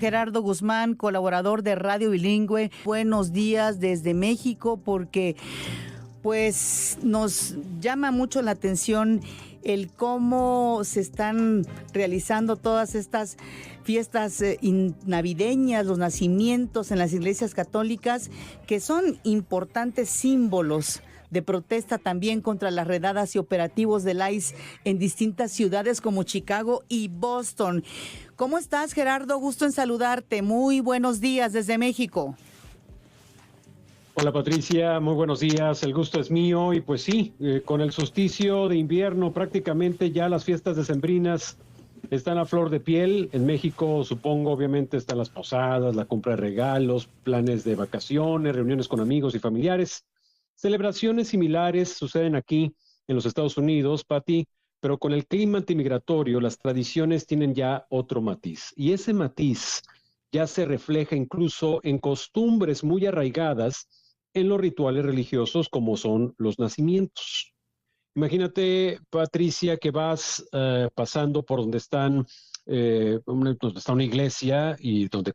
Gerardo Guzmán, colaborador de Radio Bilingüe. Buenos días desde México, porque pues nos llama mucho la atención el cómo se están realizando todas estas fiestas navideñas, los nacimientos en las iglesias católicas, que son importantes símbolos de protesta también contra las redadas y operativos del ICE en distintas ciudades como Chicago y Boston. ¿Cómo estás, Gerardo? Gusto en saludarte. Muy buenos días desde México. Hola Patricia, muy buenos días, el gusto es mío y pues sí, con el solsticio de invierno prácticamente ya las fiestas decembrinas están a flor de piel. En México supongo obviamente están las posadas, la compra de regalos, planes de vacaciones, reuniones con amigos y familiares. Celebraciones similares suceden aquí en los Estados Unidos, Pati, pero con el clima antimigratorio las tradiciones tienen ya otro matiz y ese matiz ya se refleja incluso en costumbres muy arraigadas en los rituales religiosos como son los nacimientos. Imagínate, Patricia, que vas pasando por donde está una iglesia y donde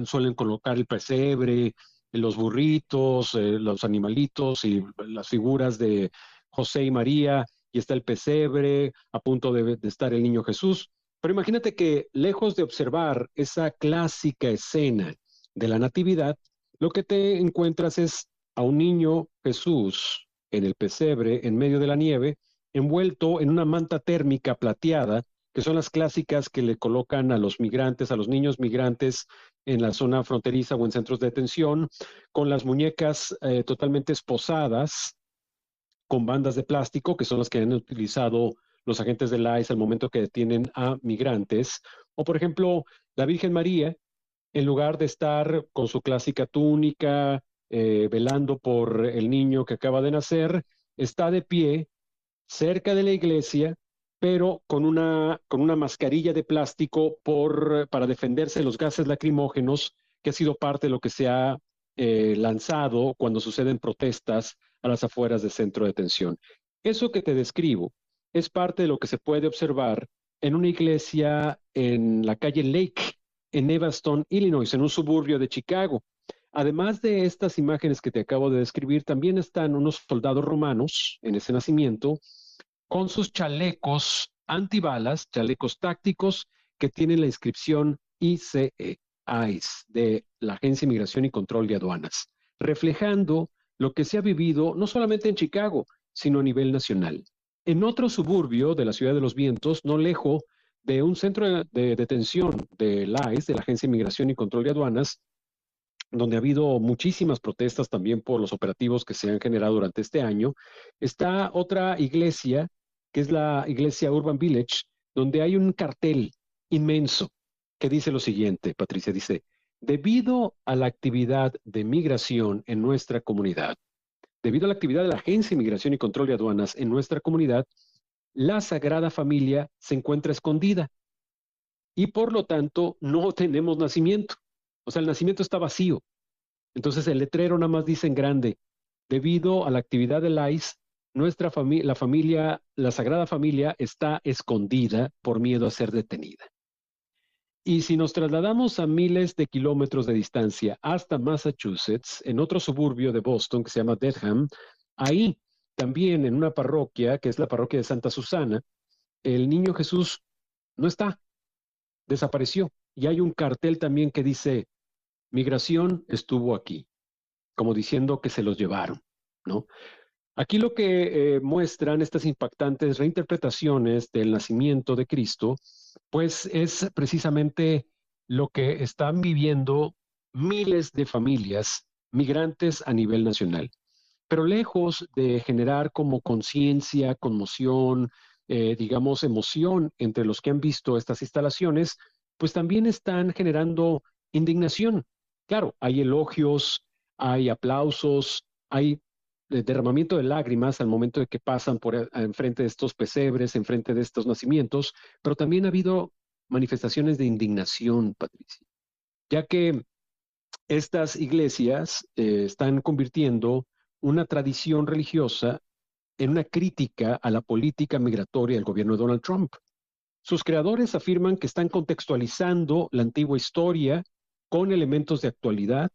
suelen colocar el pesebre, los burritos, los animalitos y las figuras de José y María, y está el pesebre, a punto de estar el niño Jesús. Pero imagínate que lejos de observar esa clásica escena de la natividad, lo que te encuentras es a un niño Jesús en el pesebre, en medio de la nieve, envuelto en una manta térmica plateada, que son las clásicas que le colocan a los migrantes, a los niños migrantes en la zona fronteriza o en centros de detención, con las muñecas totalmente esposadas, con bandas de plástico, que son las que han utilizado los agentes del ICE al momento que detienen a migrantes. O, por ejemplo, la Virgen María, en lugar de estar con su clásica túnica, velando por el niño que acaba de nacer, está de pie cerca de la iglesia, pero con una mascarilla de plástico para defenderse de los gases lacrimógenos, que ha sido parte de lo que se ha lanzado cuando suceden protestas a las afueras del centro de detención. Eso que te describo es parte de lo que se puede observar en una iglesia en la calle Lake, en Evanston, Illinois, en un suburbio de Chicago. Además de estas imágenes que te acabo de describir, también están unos soldados romanos en ese nacimiento con sus chalecos antibalas, chalecos tácticos que tienen la inscripción ICE, ICE, de la Agencia de Inmigración y Control de Aduanas, reflejando lo que se ha vivido no solamente en Chicago, sino a nivel nacional. En otro suburbio de la Ciudad de los Vientos, no lejos de un centro de detención de la ICE, de la Agencia de Inmigración y Control de Aduanas, donde ha habido muchísimas protestas también por los operativos que se han generado durante este año, está otra iglesia, que es la iglesia Urban Village, donde hay un cartel inmenso que dice lo siguiente, Patricia, dice: debido a la actividad de migración en nuestra comunidad, debido a la actividad de la Agencia de Inmigración y Control de Aduanas en nuestra comunidad, la Sagrada Familia se encuentra escondida y por lo tanto no tenemos nacimiento. O sea, el nacimiento está vacío. Entonces el letrero nada más dice en grande: debido a la actividad del ICE, la Sagrada Familia está escondida por miedo a ser detenida. Y si nos trasladamos a miles de kilómetros de distancia hasta Massachusetts, en otro suburbio de Boston que se llama Dedham, ahí también en una parroquia, que es la parroquia de Santa Susana, el niño Jesús no está, desapareció. Y hay un cartel también que dice: migración estuvo aquí, como diciendo que se los llevaron, ¿no? Aquí lo que muestran estas impactantes reinterpretaciones del nacimiento de Cristo, pues es precisamente lo que están viviendo miles de familias migrantes a nivel nacional. Pero lejos de generar como conciencia, conmoción, digamos, emoción entre los que han visto estas instalaciones, pues también están generando indignación. Claro, hay elogios, hay aplausos, hay derramamiento de lágrimas al momento de que pasan enfrente de estos pesebres, enfrente de estos nacimientos, pero también ha habido manifestaciones de indignación, Patricia, ya que estas iglesias están convirtiendo una tradición religiosa en una crítica a la política migratoria del gobierno de Donald Trump. Sus creadores afirman que están contextualizando la antigua historia con elementos de actualidad,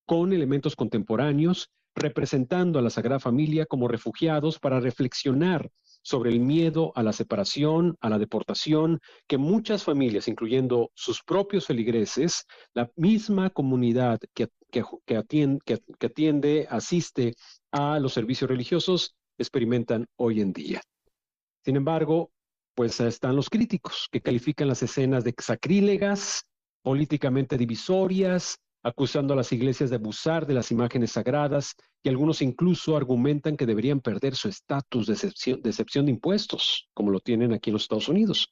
con elementos contemporáneos, representando a la Sagrada Familia como refugiados para reflexionar sobre el miedo a la separación, a la deportación, que muchas familias, incluyendo sus propios feligreses, la misma comunidad que atiende, asiste a los servicios religiosos, experimentan hoy en día. Sin embargo, pues están los críticos que califican las escenas de sacrílegas, políticamente divisorias, acusando a las iglesias de abusar de las imágenes sagradas, y algunos incluso argumentan que deberían perder su estatus de excepción de impuestos, como lo tienen aquí en los Estados Unidos.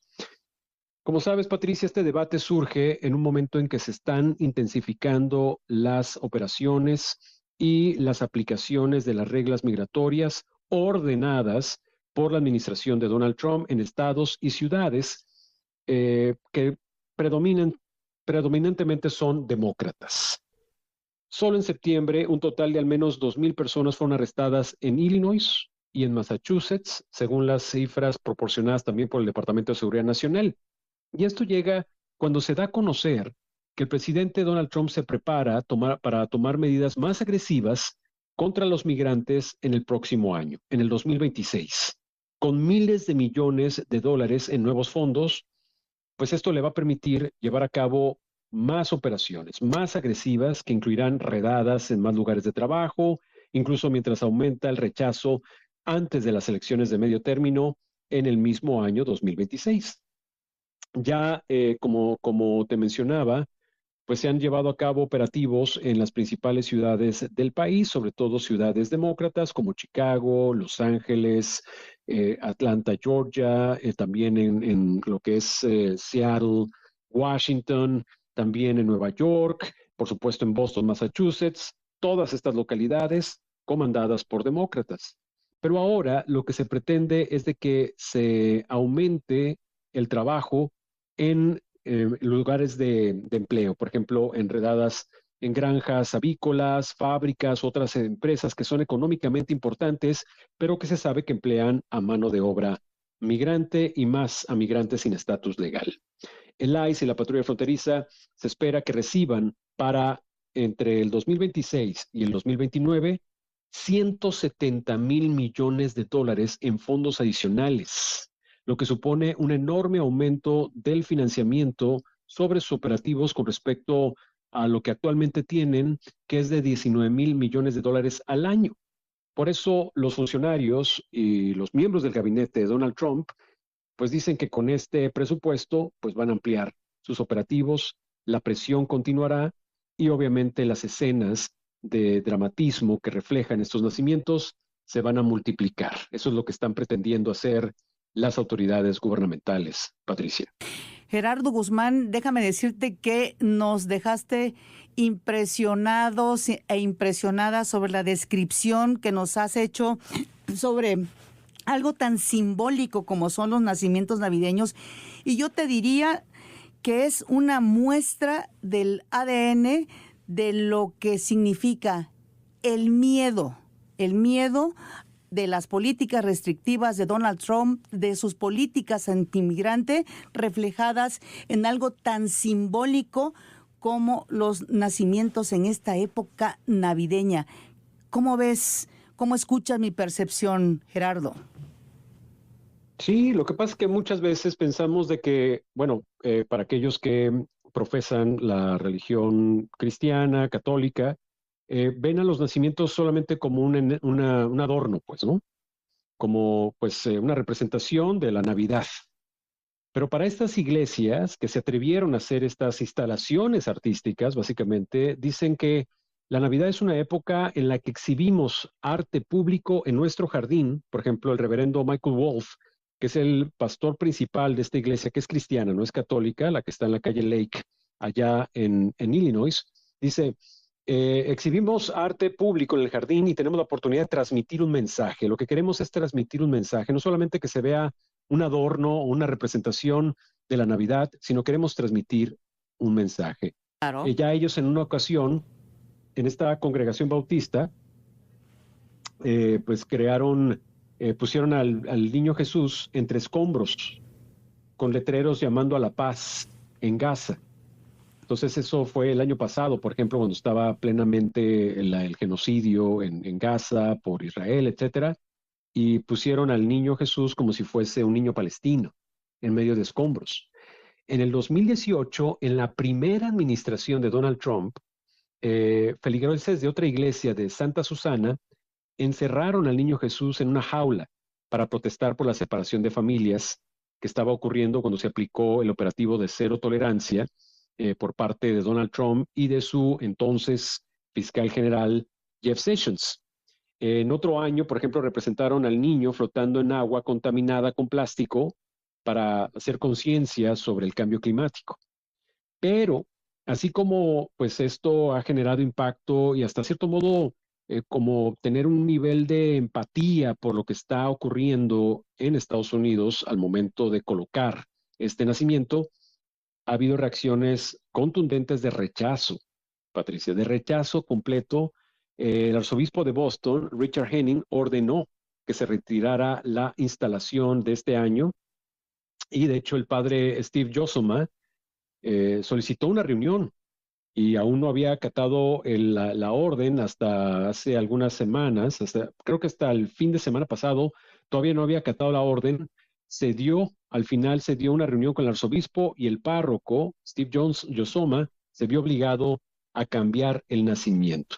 Como sabes, Patricia, este debate surge en un momento en que se están intensificando las operaciones y las aplicaciones de las reglas migratorias ordenadas por la administración de Donald Trump en estados y ciudades que predominantemente son demócratas. Solo en septiembre, un total de al menos 2,000 personas fueron arrestadas en Illinois y en Massachusetts, según las cifras proporcionadas también por el Departamento de Seguridad Nacional. Y esto llega cuando se da a conocer que el presidente Donald Trump se prepara para tomar medidas más agresivas contra los migrantes en el próximo año, en el 2026, con miles de millones de dólares en nuevos fondos. Pues esto le va a permitir llevar a cabo más operaciones, más agresivas, que incluirán redadas en más lugares de trabajo, incluso mientras aumenta el rechazo antes de las elecciones de medio término en el mismo año 2026. Ya, como te mencionaba, pues se han llevado a cabo operativos en las principales ciudades del país, sobre todo ciudades demócratas como Chicago, Los Ángeles, Atlanta, Georgia, también en lo que es Seattle, Washington, también en Nueva York, por supuesto en Boston, Massachusetts, todas estas localidades comandadas por demócratas. Pero ahora lo que se pretende es de que se aumente el trabajo en lugares de empleo, por ejemplo, enredadas en granjas avícolas, fábricas, otras empresas que son económicamente importantes, pero que se sabe que emplean a mano de obra migrante y más a migrantes sin estatus legal. El ICE y la patrulla fronteriza se espera que reciban para entre el 2026 y el 2029 $170,000 millones en fondos adicionales, lo que supone un enorme aumento del financiamiento sobre sus operativos con respecto a lo que actualmente tienen, que es de $19,000 millones al año. Por eso los funcionarios y los miembros del gabinete de Donald Trump pues dicen que con este presupuesto pues van a ampliar sus operativos, la presión continuará y obviamente las escenas de dramatismo que reflejan estos nacimientos se van a multiplicar. Eso es lo que están pretendiendo hacer las autoridades gubernamentales, Patricia. Gerardo Guzmán, déjame decirte que nos dejaste impresionados e impresionadas sobre la descripción que nos has hecho sobre algo tan simbólico como son los nacimientos navideños. Y yo te diría que es una muestra del ADN de lo que significa el miedo de las políticas restrictivas de Donald Trump, de sus políticas antimigrante, reflejadas en algo tan simbólico como los nacimientos en esta época navideña. ¿Cómo ves, cómo escuchas mi percepción, Gerardo? Sí, lo que pasa es que muchas veces pensamos de que, bueno, para aquellos que profesan la religión cristiana, católica, ven a los nacimientos solamente como un adorno, pues, ¿no? Como, pues, una representación de la Navidad. Pero para estas iglesias que se atrevieron a hacer estas instalaciones artísticas, básicamente, dicen que la Navidad es una época en la que exhibimos arte público en nuestro jardín. Por ejemplo, el reverendo Michael Wolff, que es el pastor principal de esta iglesia, que es cristiana, no es católica, la que está en la calle Lake, allá en Illinois, dice, exhibimos arte público en el jardín y tenemos la oportunidad de transmitir un mensaje. Lo que queremos es transmitir un mensaje, no solamente que se vea un adorno o una representación de la Navidad, sino queremos transmitir un mensaje. Claro. Ya ellos en una ocasión, en esta congregación bautista, pues pusieron al niño Jesús entre escombros con letreros llamando a la paz en Gaza. Entonces eso fue el año pasado, por ejemplo, cuando estaba plenamente el genocidio en Gaza por Israel, etcétera, y pusieron al niño Jesús como si fuese un niño palestino en medio de escombros. En el 2018, en la primera administración de Donald Trump, feligreses de otra iglesia de Santa Susana encerraron al niño Jesús en una jaula para protestar por la separación de familias que estaba ocurriendo cuando se aplicó el operativo de cero tolerancia por parte de Donald Trump y de su entonces fiscal general Jeff Sessions. En otro año, por ejemplo, representaron al niño flotando en agua contaminada con plástico para hacer conciencia sobre el cambio climático. Pero así como pues esto ha generado impacto y hasta cierto modo como tener un nivel de empatía por lo que está ocurriendo en Estados Unidos al momento de colocar este nacimiento, ha habido reacciones contundentes de rechazo, Patricia, de rechazo completo. El arzobispo de Boston, Richard Henning, ordenó que se retirara la instalación de este año y de hecho el padre Steve Josoma solicitó una reunión y aún no había acatado la orden hasta hace algunas semanas, creo que hasta el fin de semana pasado, todavía no había acatado la orden. Al final se dio una reunión con el arzobispo y el párroco, Steve Josoma, se vio obligado a cambiar el nacimiento.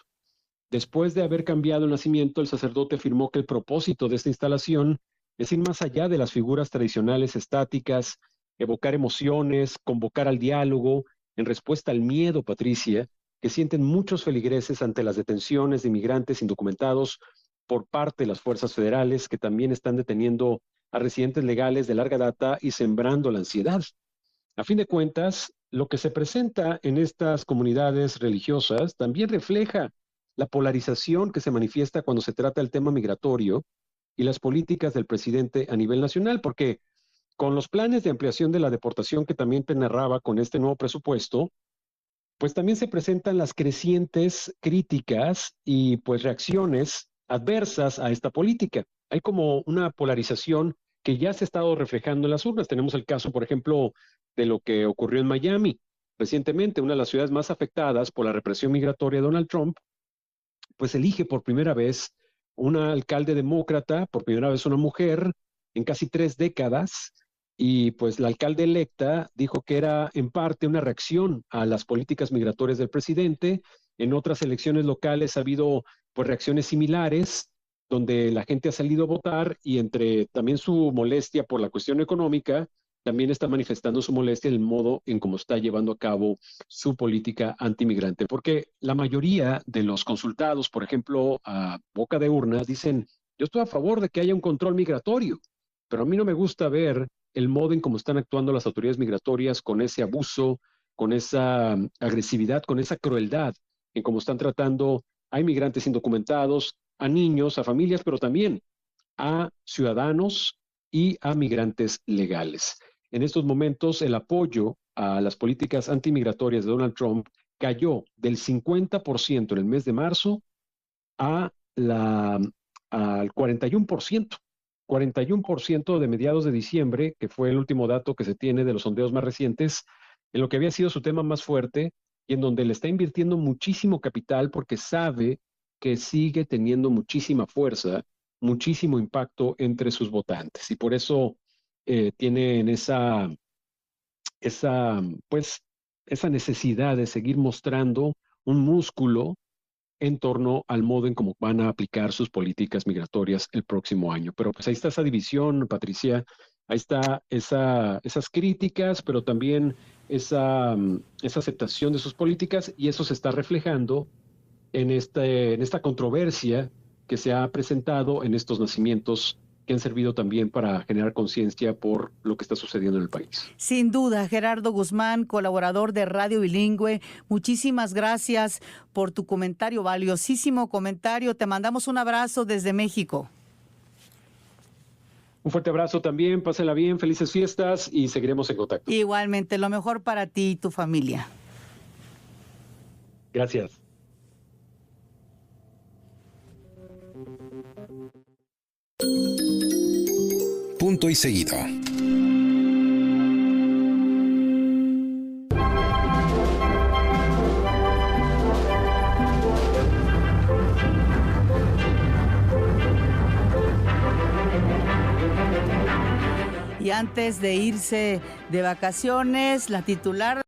Después de haber cambiado el nacimiento, el sacerdote afirmó que el propósito de esta instalación es ir más allá de las figuras tradicionales estáticas, evocar emociones, convocar al diálogo, en respuesta al miedo, Patricia, que sienten muchos feligreses ante las detenciones de inmigrantes indocumentados por parte de las fuerzas federales, que también están deteniendo a residentes legales de larga data y sembrando la ansiedad. A fin de cuentas, lo que se presenta en estas comunidades religiosas también refleja la polarización que se manifiesta cuando se trata del tema migratorio y las políticas del presidente a nivel nacional, porque con los planes de ampliación de la deportación que también te narraba con este nuevo presupuesto, pues también se presentan las crecientes críticas y pues reacciones adversas a esta política. Hay como una polarización que ya se ha estado reflejando en las urnas. Tenemos el caso, por ejemplo, de lo que ocurrió en Miami recientemente, una de las ciudades más afectadas por la represión migratoria de Donald Trump, pues elige por primera vez una alcalde demócrata, por primera vez una mujer en casi 3 décadas, y pues la alcalde electa dijo que era en parte una reacción a las políticas migratorias del presidente. En otras elecciones locales ha habido pues reacciones similares, donde la gente ha salido a votar y entre también su molestia por la cuestión económica, también está manifestando su molestia en el modo en cómo está llevando a cabo su política antimigrante, porque la mayoría de los consultados, por ejemplo, a boca de urna, dicen, yo estoy a favor de que haya un control migratorio, pero a mí no me gusta ver el modo en cómo están actuando las autoridades migratorias con ese abuso, con esa agresividad, con esa crueldad, en cómo están tratando a inmigrantes indocumentados, a niños, a familias, pero también a ciudadanos y a migrantes legales. En estos momentos, el apoyo a las políticas antimigratorias de Donald Trump cayó del 50% en el mes de marzo a al 41%. 41% de mediados de diciembre, que fue el último dato que se tiene de los sondeos más recientes, en lo que había sido su tema más fuerte y en donde le está invirtiendo muchísimo capital porque sabe que sigue teniendo muchísima fuerza, muchísimo impacto entre sus votantes. Y por eso tienen esa, pues, esa necesidad de seguir mostrando un músculo en torno al modo en cómo van a aplicar sus políticas migratorias el próximo año. Pero pues ahí está esa división, Patricia, ahí está esas críticas, pero también esa aceptación de sus políticas y eso se está reflejando en esta controversia que se ha presentado en estos nacimientos que han servido también para generar conciencia por lo que está sucediendo en el país. Sin duda, Gerardo Guzmán, colaborador de Radio Bilingüe, muchísimas gracias por tu comentario, valiosísimo comentario. Te mandamos un abrazo desde México. Un fuerte abrazo también, pásela bien, felices fiestas y seguiremos en contacto. Igualmente, lo mejor para ti y tu familia. Gracias. Punto y seguido. Y antes de irse de vacaciones, la titular